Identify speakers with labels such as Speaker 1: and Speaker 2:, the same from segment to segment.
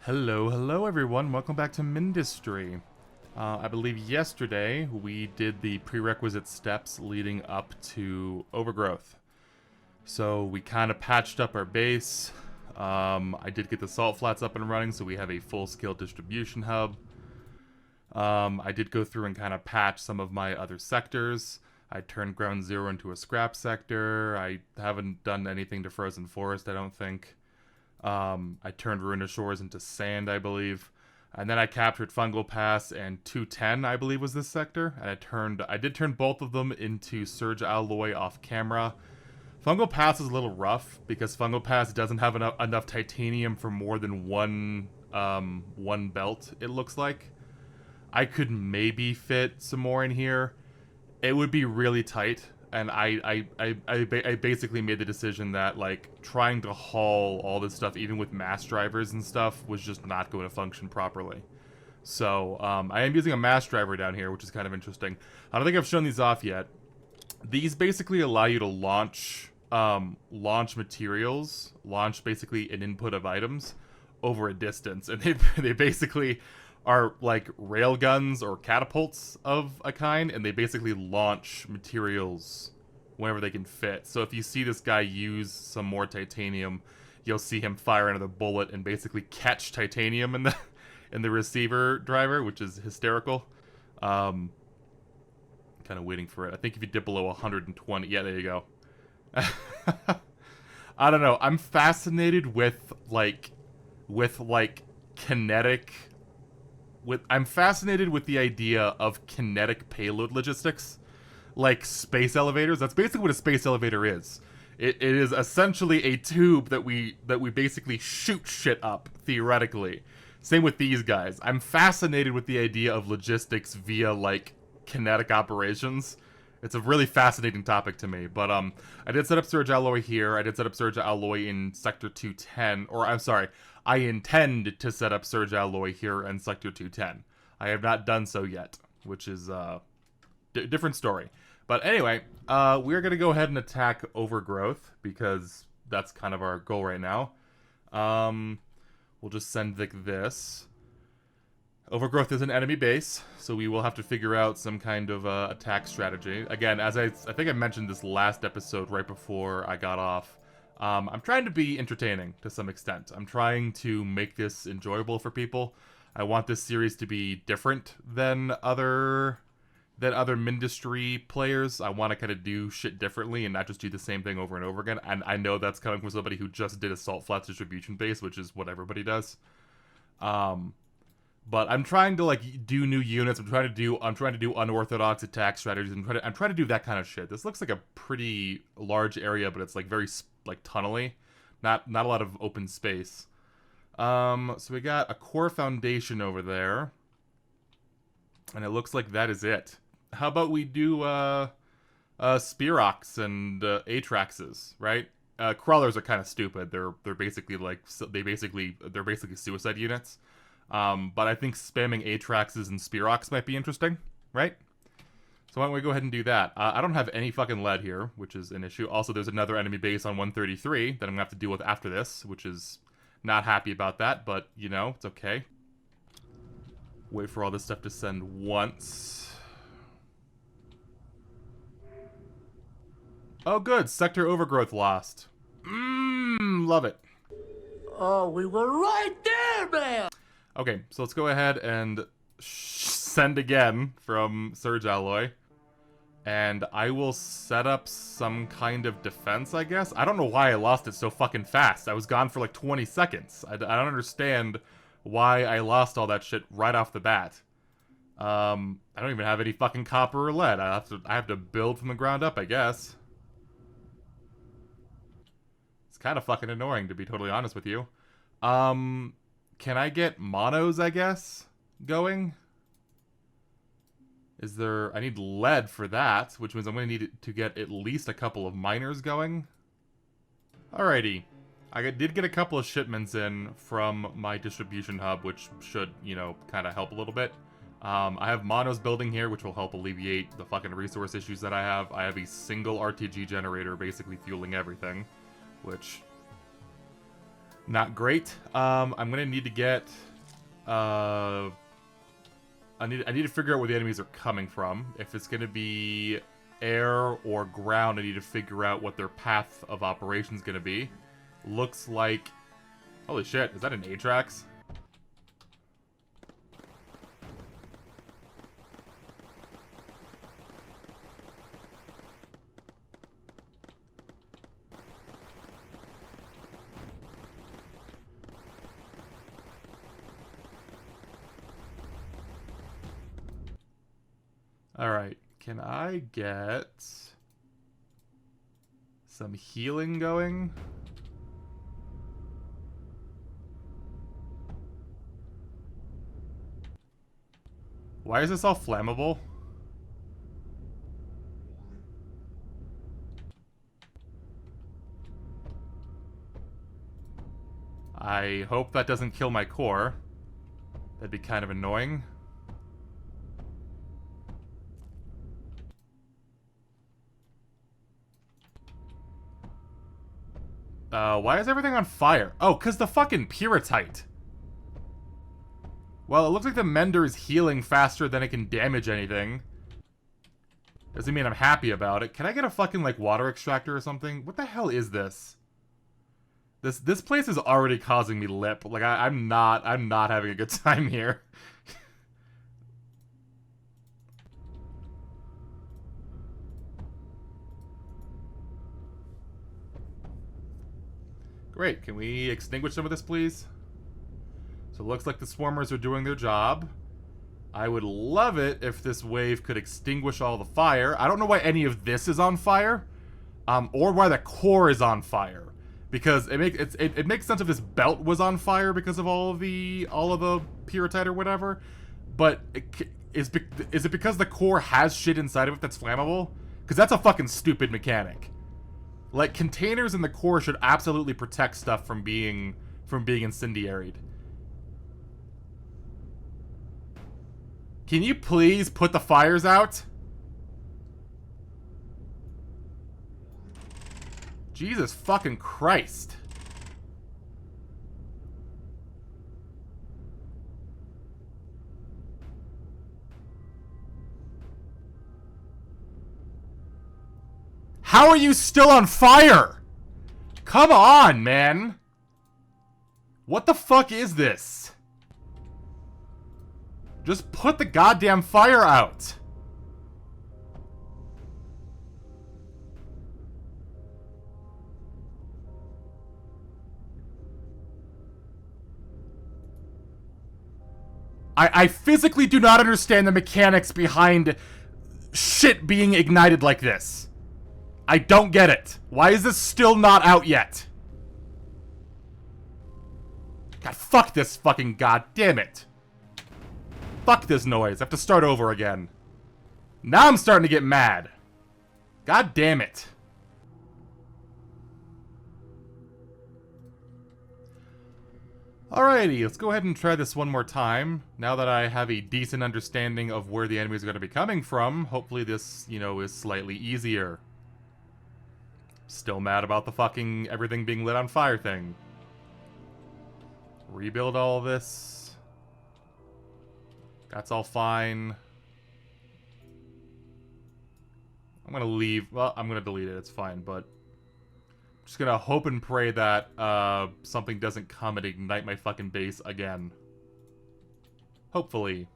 Speaker 1: Hello everyone. Welcome back to Mindustry. I believe yesterday we did the prerequisite steps leading up to Overgrowth. So we kind of patched up our base. I did get the salt flats up and running, so we have a full-scale distribution hub. I did go through and kind of patch some of my other sectors. I turned Ground Zero into a scrap sector. I haven't done anything to Frozen Forest, I don't think. I turned Ruinous Shores into sand, I believe. And then I captured Fungal Pass and 210, I believe was this sector. And I did turn both of them into Surge Alloy off camera. Fungal Pass is a little rough because Fungal Pass doesn't have enough titanium for more than one belt, it looks like. I could maybe fit some more in here. It would be really tight, and I basically made the decision that, like, trying to haul all this stuff, even with mass drivers and stuff, was just not going to function properly. So, I am using a mass driver down here, which is kind of interesting. I don't think I've shown these off yet. These basically allow you to launch materials, launch basically an input of items over a distance, and they basically are like railguns or catapults of a kind, and they basically launch materials whenever they can fit. So if you see this guy use some more titanium, you'll see him fire another bullet and basically catch titanium in the receiver driver, which is hysterical. Kind of waiting for it. I think if you dip below 120, yeah, there you go. I don't know. I'm fascinated with kinetic. I'm fascinated with the idea of kinetic payload logistics, like space elevators. That's basically what a space elevator is. It is essentially a tube that we basically shoot shit up, theoretically. Same with these guys. I'm fascinated with the idea of logistics via, like, kinetic operations. It's a really fascinating topic to me. But I did set up Surge Alloy here. I did set up Surge Alloy in Sector 210. Or, I'm sorry, I intend to set up Surge Alloy here in Sector 210. I have not done so yet, which is a different story. But anyway, we're going to go ahead and attack Overgrowth, because that's kind of our goal right now. We'll just send Vic this. Overgrowth is an enemy base, so we will have to figure out some kind of attack strategy. Again, as I think I mentioned this last episode right before I got off, I'm trying to be entertaining to some extent. I'm trying to make this enjoyable for people. I want this series to be different than other Mindustry players. I want to kind of do shit differently and not just do the same thing over and over again. And I know that's coming from somebody who just did a Salt Flats distribution base, which is what everybody does. But I'm trying to, like, do new units. I'm trying to do unorthodox attack strategies. I'm trying to do that kind of shit. This looks like a pretty large area, but it's like very tunnely. Not a lot of open space. So we got a core foundation over there, and it looks like that is it. How about we do Spearox and Atraxes, right? Crawlers are kind of stupid. They're basically suicide units. But I think spamming Atraxes and Spearox might be interesting, right? So why don't we go ahead and do that? I don't have any fucking lead here, which is an issue. Also, there's another enemy base on 133 that I'm gonna have to deal with after this, which is not happy about that, but, you know, it's okay. Wait for all this stuff to send once. Oh, good. Sector Overgrowth lost. Love it.
Speaker 2: Oh, we were right there, man!
Speaker 1: Okay, so let's go ahead and send again from Surge Alloy. And I will set up some kind of defense, I guess. I don't know why I lost it so fucking fast. I was gone for like 20 seconds. I don't understand why I lost all that shit right off the bat. I don't even have any fucking copper or lead. I have to build from the ground up, I guess. It's kind of fucking annoying, to be totally honest with you. Can I get monos, I guess, going? Is there... I need lead for that, which means I'm going to need to get at least a couple of miners going. Alrighty. I did get a couple of shipments in from my distribution hub, which should, you know, kind of help a little bit. I have monos building here, which will help alleviate the fucking resource issues that I have. I have a single RTG generator basically fueling everything, which Not great. I'm gonna need to get... I need to figure out where the enemies are coming from. If it's gonna be air or ground, I need to figure out what their path of operation is gonna be. Looks like... Holy shit, is that an Atrax? Alright, can I get some healing going? Why is this all flammable? I hope that doesn't kill my core. That'd be kind of annoying. Why is everything on fire? Oh, 'cause the fucking Pyrrhotite. Well, it looks like the Mender is healing faster than it can damage anything. Doesn't mean I'm happy about it. Can I get a fucking, like, water extractor or something? What the hell is this? This place is already causing me lip. Like, I'm not having a good time here. Great, can we extinguish some of this, please? So it looks like the swarmers are doing their job. I would love it if this wave could extinguish all the fire. I don't know why any of this is on fire, or why the core is on fire, because it makes sense if this belt was on fire because of all of the pyrrhotite or whatever. But is it because the core has shit inside of it that's flammable? Because that's a fucking stupid mechanic. Like, containers in the core should absolutely protect stuff from being incendiaried. Can you please put the fires out? Jesus fucking Christ. How are you still on fire? Come on, man. What the fuck is this? Just put the goddamn fire out. I physically do not understand the mechanics behind shit being ignited like this. I don't get it. Why is this still not out yet? God, fuck this fucking goddamn it. Fuck this noise. I have to start over again. Now I'm starting to get mad. God damn it. Alrighty, let's go ahead and try this one more time. Now that I have a decent understanding of where the enemies are going to be coming from, hopefully this, is slightly easier. Still mad about the fucking everything being lit on fire thing. Rebuild all this. That's all fine. I'm gonna leave. Well, I'm gonna delete it. It's fine, but I'm just gonna hope and pray that something doesn't come and ignite my fucking base again. Hopefully.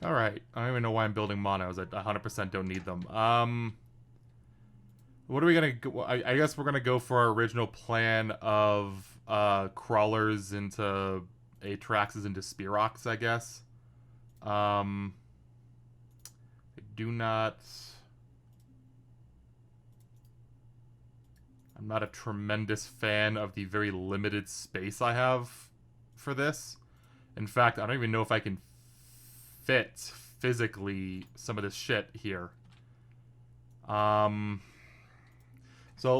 Speaker 1: Alright, I don't even know why I'm building monos. I 100% don't need them. What are we gonna go? I guess we're gonna go for our original plan of crawlers into Atraxes into Spearox, I guess. I do not... I'm not a tremendous fan of the very limited space I have for this. In fact, I don't even know if I can fit physically some of this shit here. So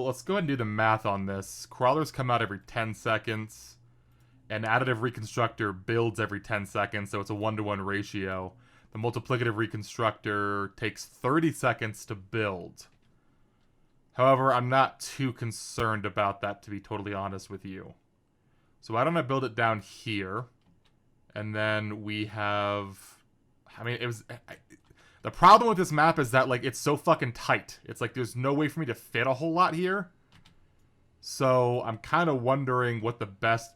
Speaker 1: let's go ahead and do the math on this. Crawlers come out every 10 seconds. And additive reconstructor builds every 10 seconds, so it's a 1-to-1 ratio. The multiplicative reconstructor takes 30 seconds to build. However, I'm not too concerned about that, to be totally honest with you. So why don't I build it down here? And then we have... I mean, it was... the problem with this map is that, like, it's so fucking tight. It's like there's no way for me to fit a whole lot here. So I'm kind of wondering what the best...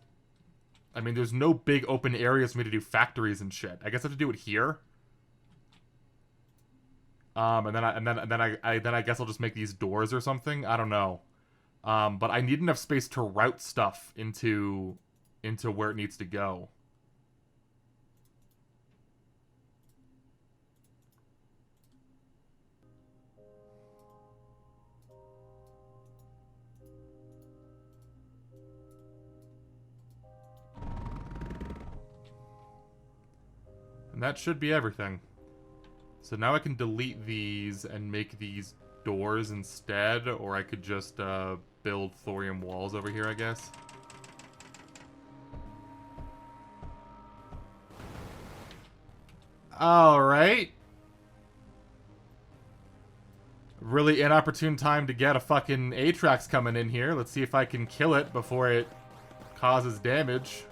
Speaker 1: I mean, there's no big open areas for me to do factories and shit. I guess I have to do it here. And then I guess I'll just make these doors or something. I don't know. But I need enough space to route stuff into where it needs to go. And that should be everything. So now I can delete these and make these doors instead, or I could just build thorium walls over here, I guess. Alright. Really inopportune time to get a fucking Atrax coming in here. Let's see if I can kill it before it causes damage.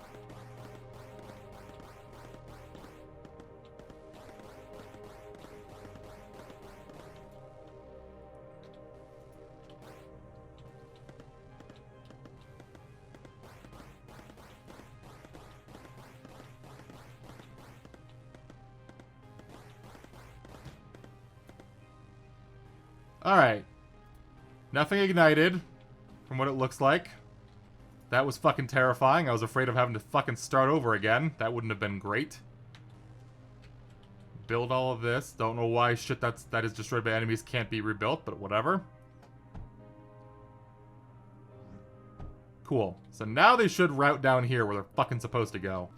Speaker 1: Alright. Nothing ignited, from what it looks like. That was fucking terrifying. I was afraid of having to fucking start over again. That wouldn't have been great. Build all of this. Don't know why shit that is destroyed by enemies can't be rebuilt, but whatever. Cool. So now they should route down here where they're fucking supposed to go.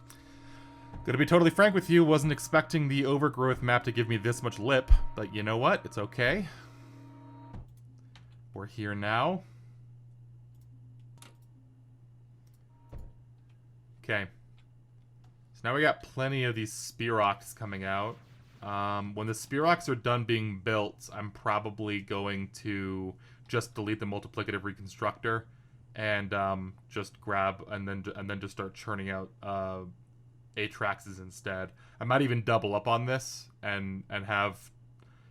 Speaker 1: Gonna be totally frank with you, wasn't expecting the Overgrowth map to give me this much lip, but you know what? It's okay. We're here now. Okay. So now we got plenty of these Spearox coming out. When the Spearox are done being built, I'm probably going to just delete the multiplicative reconstructor and just grab and then just start churning out Atraxes instead. I might even double up on this and have,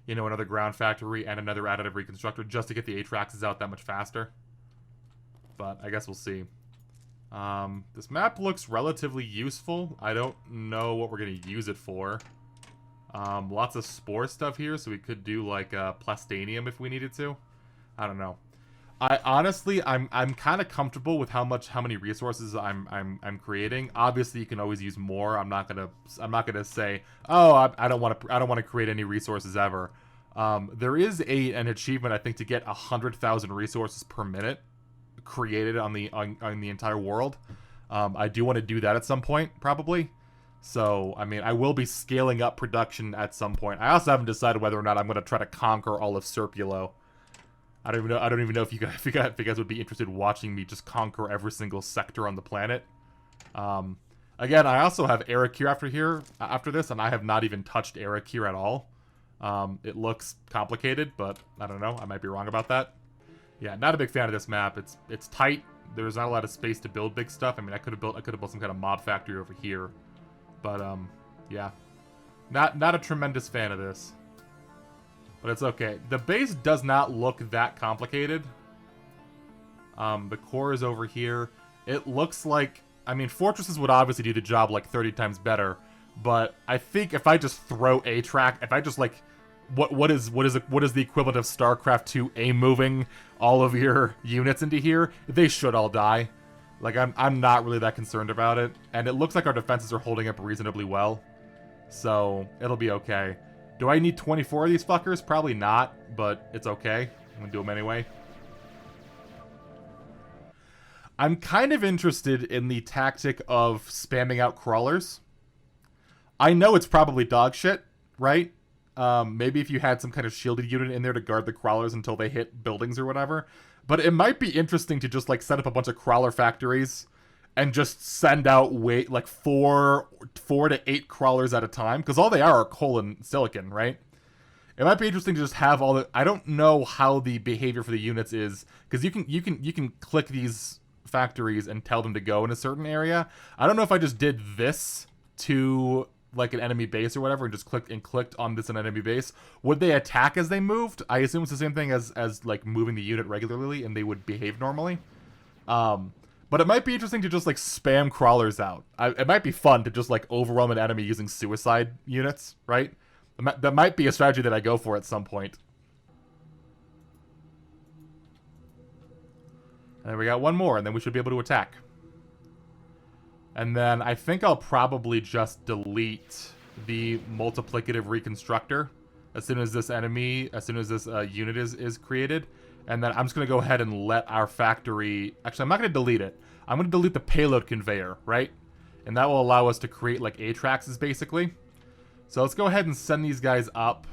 Speaker 1: you know, another ground factory and another additive reconstructor just to get the Atraxes out that much faster. But I guess we'll see. This map looks relatively useful. I don't know what we're going to use it for. Lots of spore stuff here, so we could do like plastanium if we needed to. I don't know. I'm kind of comfortable with how many resources I'm creating. Obviously, you can always use more. I'm not gonna say, oh, I don't want to create any resources ever. There is an achievement, I think, to get 100,000 resources per minute created on the entire world. I do want to do that at some point, probably. So, I mean, I will be scaling up production at some point. I also haven't decided whether or not I'm going to try to conquer all of Serpulo. I don't even know if you guys would be interested in watching me just conquer every single sector on the planet. Again, I also have Arakir after this, and I have not even touched Arakir at all. It looks complicated, but I don't know. I might be wrong about that. Yeah, not a big fan of this map. It's tight. There's not a lot of space to build big stuff. I mean, I could have built some kind of mob factory over here, but yeah, not a tremendous fan of this. But it's okay. The base does not look that complicated. The core is over here. It looks like... I mean, fortresses would obviously do the job like 30 times better. But I think if I just throw if I just like... What is the equivalent of StarCraft 2 moving all of your units into here? They should all die. Like, I'm not really that concerned about it. And it looks like our defenses are holding up reasonably well. So, it'll be okay. Do I need 24 of these fuckers? Probably not, but it's okay. I'm gonna do them anyway. I'm kind of interested in the tactic of spamming out crawlers. I know it's probably dog shit, right? Maybe if you had some kind of shielded unit in there to guard the crawlers until they hit buildings or whatever. But it might be interesting to just, like, set up a bunch of crawler factories and just send out like four to 8 crawlers at a time, because all they are coal and silicon, right? It might be interesting to just have all the. I don't know how the behavior for the units is, because you can click these factories and tell them to go in a certain area. I don't know if I just did this to like an enemy base or whatever, and just clicked on this an enemy base. Would they attack as they moved? I assume it's the same thing as like moving the unit regularly, and they would behave normally. But it might be interesting to just like spam crawlers out. It might be fun to just like overwhelm an enemy using suicide units, right? That might be a strategy that I go for at some point. And we got one more, and then we should be able to attack. And then I think I'll probably just delete the multiplicative reconstructor as soon as this unit is created. And then I'm just going to go ahead and let our factory... Actually, I'm not going to delete it. I'm going to delete the payload conveyor, right? And that will allow us to create, like, Atraxes, basically. So let's go ahead and send these guys up.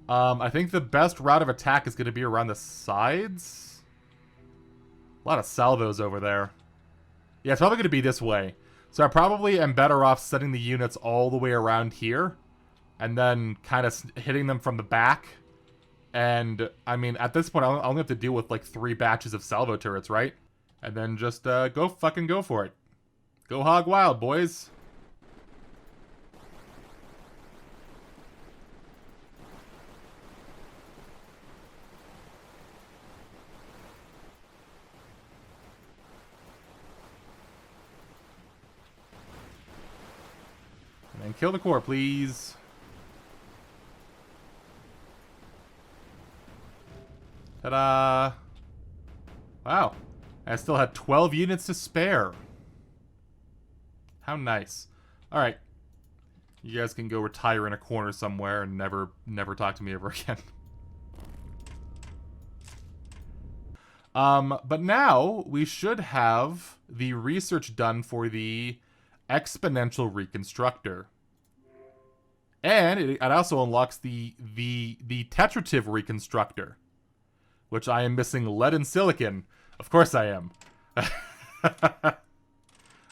Speaker 1: I think the best route of attack is going to be around the sides. A lot of salvos over there. Yeah, it's probably going to be this way. So I probably am better off setting the units all the way around here. And then kind of hitting them from the back. And, I mean, at this point, I only have to deal with, like, 3 batches of salvo turrets, right? And then just, go for it. Go hog wild, boys. And kill the core, please. Ta-da! Wow. I still had 12 units to spare. How nice. Alright. You guys can go retire in a corner somewhere and never talk to me ever again. But now we should have the research done for the exponential reconstructor. And it also unlocks the tetrative reconstructor, which I am missing lead and silicon. Of course I am.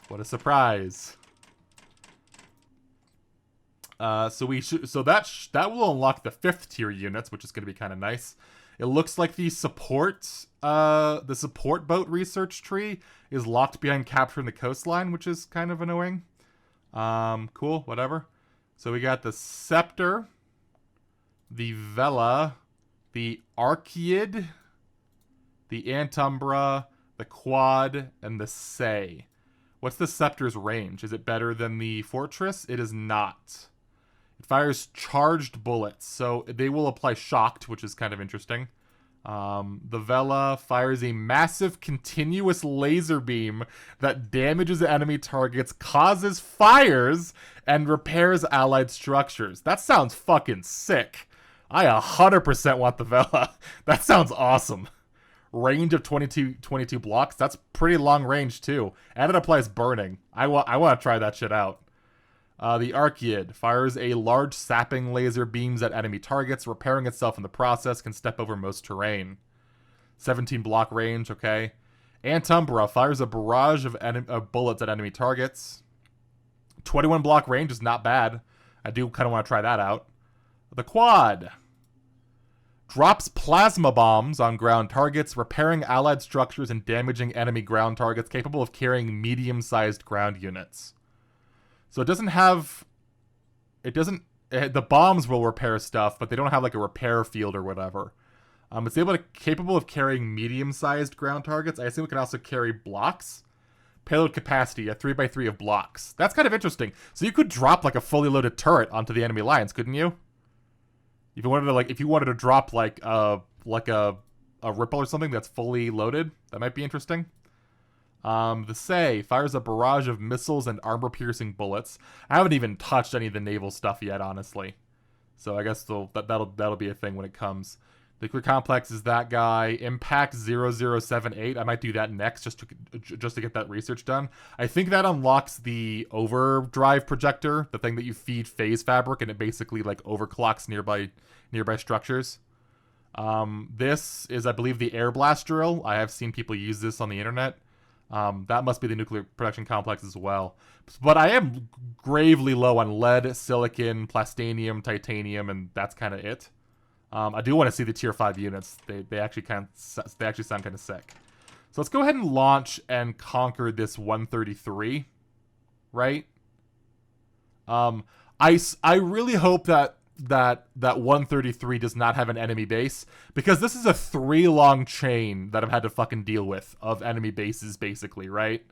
Speaker 1: What a surprise. So that will unlock the 5th tier units, which is going to be kind of nice. It looks like the support boat research tree is locked behind capturing the coastline, which is kind of annoying. Cool, whatever. So we got the Scepter, the Vela, the Archaeid, the Antumbra, the Quad, and the Say. What's the Scepter's range? Is it better than the Fortress? It is not. It fires charged bullets, so they will apply shocked, which is kind of interesting. The Vela fires a massive continuous laser beam that damages enemy targets, causes fires, and repairs allied structures. That sounds fucking sick. I 100% want the Vela. That sounds awesome. Range of 22 blocks. That's pretty long range too. And it applies burning. I want to try that shit out. The Archaeid fires a large sapping laser beams at enemy targets, repairing itself in the process, can step over most terrain. 17 block range, okay. Antumbra fires a barrage of bullets at enemy targets. 21 block range is not bad. I do kind of want to try that out. The Quad drops plasma bombs on ground targets, repairing allied structures and damaging enemy ground targets, capable of carrying medium-sized ground units. So it doesn't have... the bombs will repair stuff, but they don't have like a repair field or whatever. It's capable of carrying medium-sized ground targets. I assume it can also carry blocks. Payload capacity, a 3x3 of blocks. That's kind of interesting. So you could drop like a fully loaded turret onto the enemy lines, couldn't you? If you wanted to drop like a ripple or something that's fully loaded, that might be interesting. The Say fires a barrage of missiles and armor-piercing bullets. I haven't even touched any of the naval stuff yet, honestly. So I guess that'll be a thing when it comes. Nuclear Complex is that guy. Impact 0078. I might do that next just to get that research done. I think that unlocks the overdrive projector, the thing that you feed phase fabric, and it basically like overclocks nearby structures. This is, I believe, the air blast drill. I have seen people use this on the internet. That must be the nuclear production complex as well. But I am gravely low on lead, silicon, plastanium, titanium, and that's kind of it. I do want to see the tier 5 units. They actually sound kind of sick. So let's go ahead and launch and conquer this 133, right? I really hope that 133 does not have an enemy base, because this is a 3-long chain that I've had to fucking deal with of enemy bases, basically, right?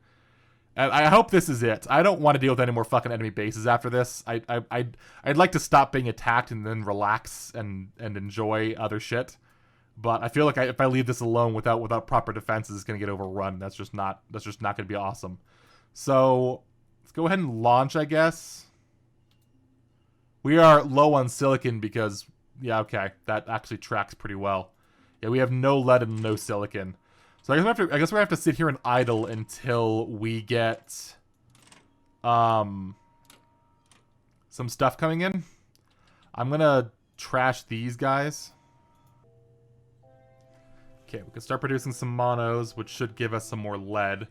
Speaker 1: And I hope this is it. I don't want to deal with any more fucking enemy bases after this. I'd like to stop being attacked and then relax and enjoy other shit. But I feel like if I leave this alone without proper defenses, it's gonna get overrun. That's just not gonna be awesome. So let's go ahead and launch, I guess. We are low on silicon because, yeah, okay, that actually tracks pretty well. Yeah, we have no lead and no silicon. So I guess we have to sit here and idle until we get some stuff coming in. I'm gonna trash these guys. Okay, we can start producing some monos, which should give us some more lead.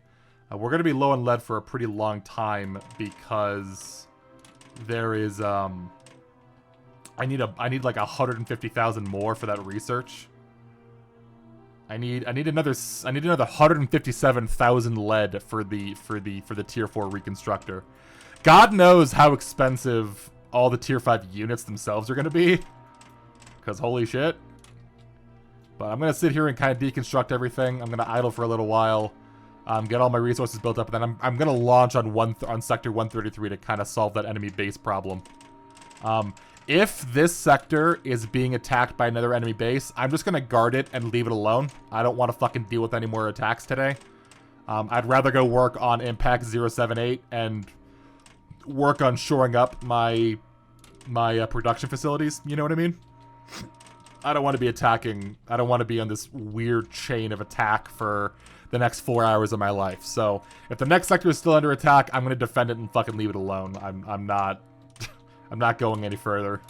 Speaker 1: We're gonna be low on lead for a pretty long time because there is I need like 150,000 more for that research. I need another 157,000 lead for the tier 4 reconstructor. God knows how expensive all the tier 5 units themselves are going to be, cuz holy shit. But I'm going to sit here and kind of deconstruct everything. I'm going to idle for a little while, get all my resources built up, and then I'm going to launch on sector 133 to kind of solve that enemy base problem. If this sector is being attacked by another enemy base, I'm just going to guard it and leave it alone. I don't want to fucking deal with any more attacks today. I'd rather go work on Impact 078 and work on shoring up my production facilities. You know what I mean? I don't want to be attacking. I don't want to be on this weird chain of attack for the next 4 hours of my life. So if the next sector is still under attack, I'm going to defend it and fucking leave it alone. I'm not going any further.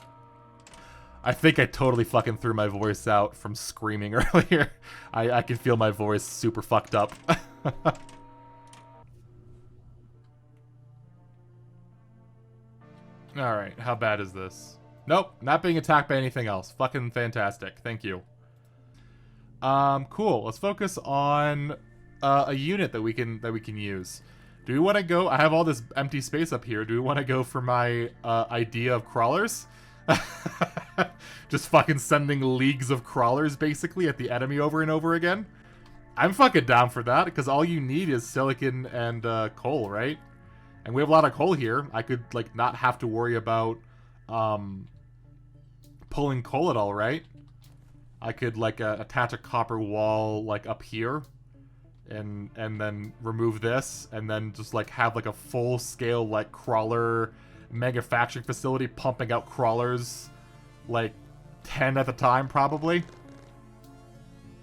Speaker 1: I think I totally fucking threw my voice out from screaming earlier. I can feel my voice super fucked up. Alright, how bad is this? Nope, not being attacked by anything else. Fucking fantastic. Thank you. Cool. Let's focus on a unit that we can use. Do we want to go? I have all this empty space up here. Do we want to go for my idea of crawlers? Just fucking sending leagues of crawlers, basically, at the enemy over and over again? I'm fucking down for that, because all you need is silicon and coal, right? And we have a lot of coal here. I could, like, not have to worry about pulling coal at all, right? I could, like, attach a copper wall, like, up here. And then remove this, and then just like have like a full scale like crawler manufacturing facility pumping out crawlers, like 10 at a time probably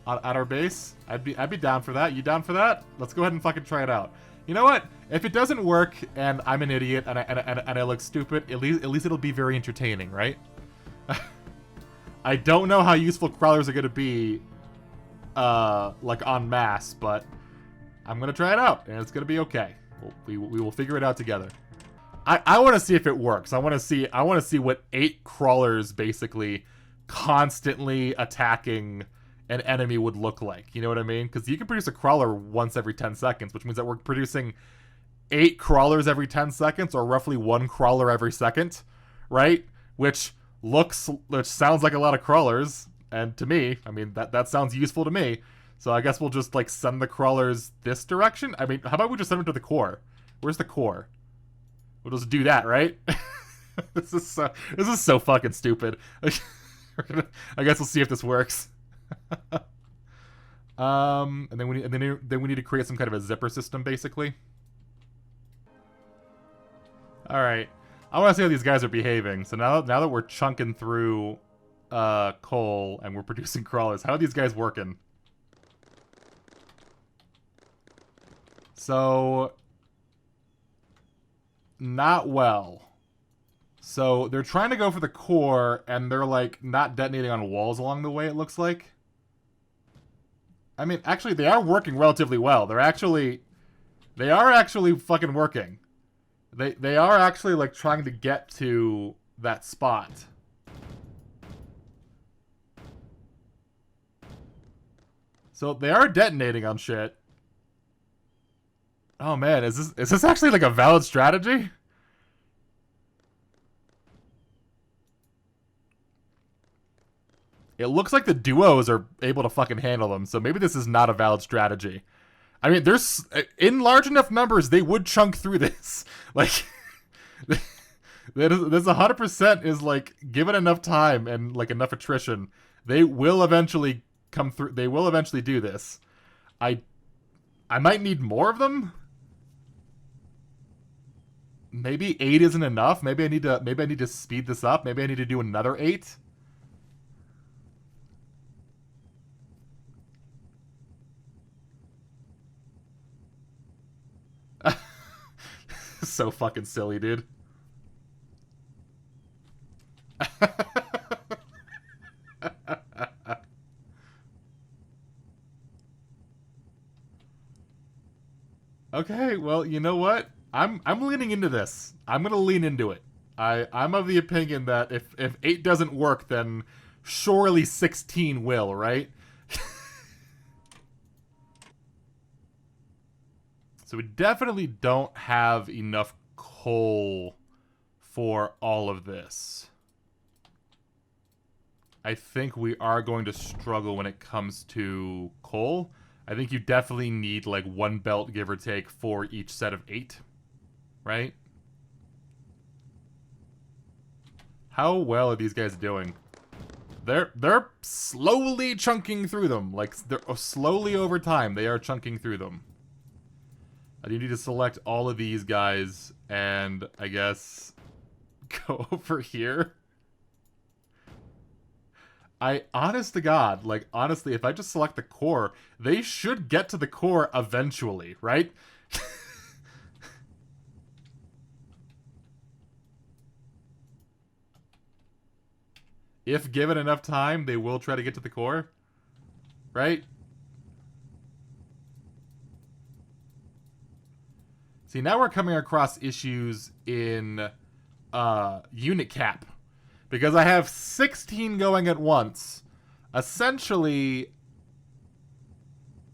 Speaker 1: at our base. I'd be down for that. You down for that? Let's go ahead and fucking try it out. You know what? If it doesn't work and I'm an idiot and I look stupid, at least it'll be very entertaining, right? I don't know how useful crawlers are gonna be like en masse, but I'm gonna try it out and it's gonna be okay. We will figure it out together. I want to see if it works. I want to see what 8 crawlers basically constantly attacking an enemy would look like. You know what I mean? Because you can produce a crawler once every 10 seconds, which means that we're producing 8 crawlers every 10 seconds, or roughly 1 crawler every second, right? Which sounds like a lot of crawlers. And to me, I mean, that sounds useful to me. So I guess we'll just, like, send the crawlers this direction? I mean, how about we just send them to the core? Where's the core? We'll just do that, right? This is so fucking stupid. I guess we'll see if this works. And then we need to create some kind of a zipper system, basically. Alright. I want to see how these guys are behaving. So now that we're chunking through coal and we're producing crawlers, how are these guys working? So, not well. So they're trying to go for the core, and they're like not detonating on walls along the way, it looks like. I mean, actually, they are working relatively well. They're actually They are actually fucking working. They are actually, like, trying to get to that spot. So they are detonating on shit. Oh man, is this actually like a valid strategy? It looks like the duos are able to fucking handle them, so maybe this is not a valid strategy. I mean, there's in large enough numbers they would chunk through this. Like, this 100% is like, given enough time and like enough attrition, they will eventually come through. They will eventually do this. I might need more of them. Maybe 8 isn't enough. Maybe I need to speed this up. Maybe I need to do another 8. So fucking silly, dude. Okay, well, you know what? I'm leaning into this. I'm gonna lean into it. I'm of the opinion that if 8 doesn't work, then surely 16 will, right? So we definitely don't have enough coal for all of this. I think we are going to struggle when it comes to coal. I think you definitely need like 1 belt, give or take, for each set of 8, right? How well are these guys doing? They're slowly chunking through them. Like, they're slowly over time, they are chunking through them. I do need to select all of these guys and, I guess, go over here. Honest to God, like, honestly, if I just select the core, they should get to the core eventually, right? If given enough time, they will try to get to the core, right? See, now we're coming across issues in unit cap. Because I have 16 going at once. Essentially,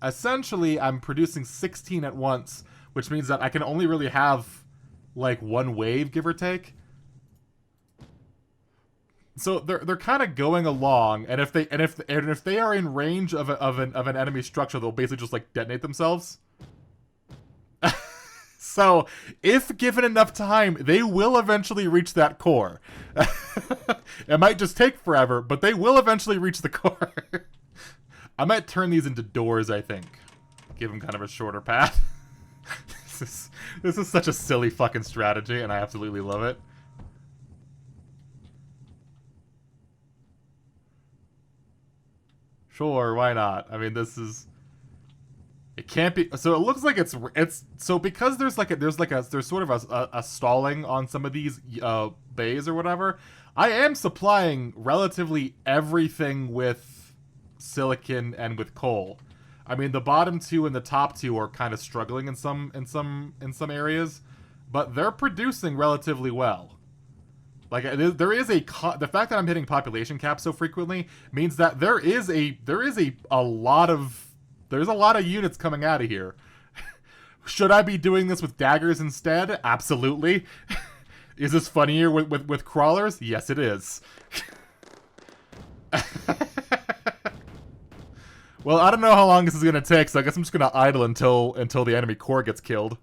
Speaker 1: I'm producing 16 at once, which means that I can only really have like 1 wave, give or take. So they're kind of going along, and if they are in range of an enemy structure, they'll basically just like detonate themselves. So, if given enough time, they will eventually reach that core. It might just take forever, but they will eventually reach the core. I might turn these into doors, I think. Give them kind of a shorter path. This is such a silly fucking strategy, and I absolutely love it. Sure, why not? I mean, this is... It can't be. So it looks like it's so because there's sort of a stalling on some of these bays or whatever. I am supplying relatively everything with silicon and with coal. I mean, the bottom 2 and the top 2 are kind of struggling in some areas, but they're producing relatively well. Like, there is the fact that I'm hitting population cap so frequently means that there's a lot of units coming out of here. Should I be doing this with daggers instead? Absolutely. Is this funnier with crawlers? Yes, it is. Well, I don't know how long this is gonna take, so I guess I'm just gonna idle until the enemy core gets killed.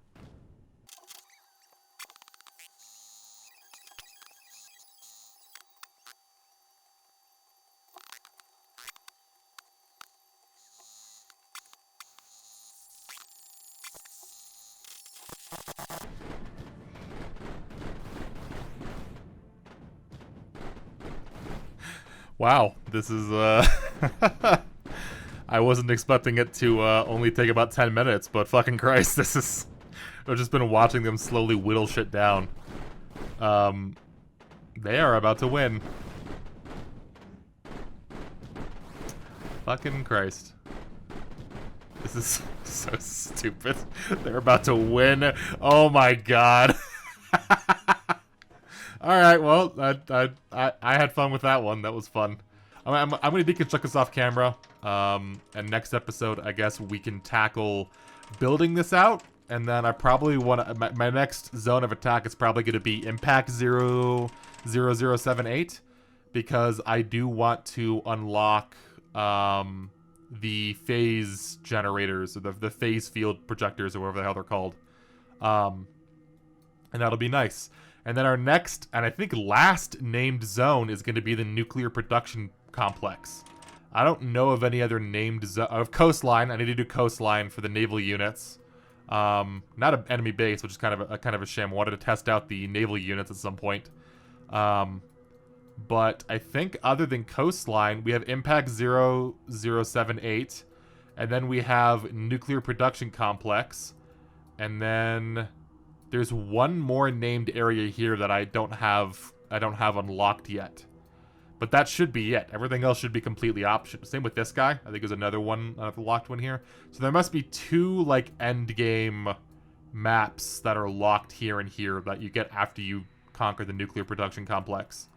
Speaker 1: Wow, this is, I wasn't expecting it to, only take about 10 minutes, but fucking Christ, this is... I've just been watching them slowly whittle shit down. They are about to win. Fucking Christ. This is so stupid. They're about to win. Oh my god. All right, well, I had fun with that one. That was fun. I'm going to deconstruct this off camera. And next episode, I guess we can tackle building this out. And then I probably want to... My next zone of attack is probably going to be Impact 00078. Because I do want to unlock the phase generators, or the phase field projectors, or whatever the hell they're called. And that'll be nice. And then our next, and I think last named zone is going to be the nuclear production complex. I don't know of any other named zone. Of coastline, I need to do coastline for the naval units. Not an enemy base, which is kind of a shame. I wanted to test out the naval units at some point. But I think other than coastline, we have Impact 0078, and then we have nuclear production complex, and then there's one more named area here that I don't have unlocked yet. But that should be it. Everything else should be completely optional. Same with this guy. I think there's another one, locked one here. So there must be two, like, end game maps that are locked here and here that you get after you conquer the nuclear production complex.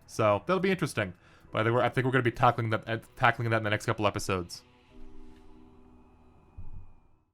Speaker 1: So that'll be interesting. But I think we're going to be tackling that in the next couple episodes.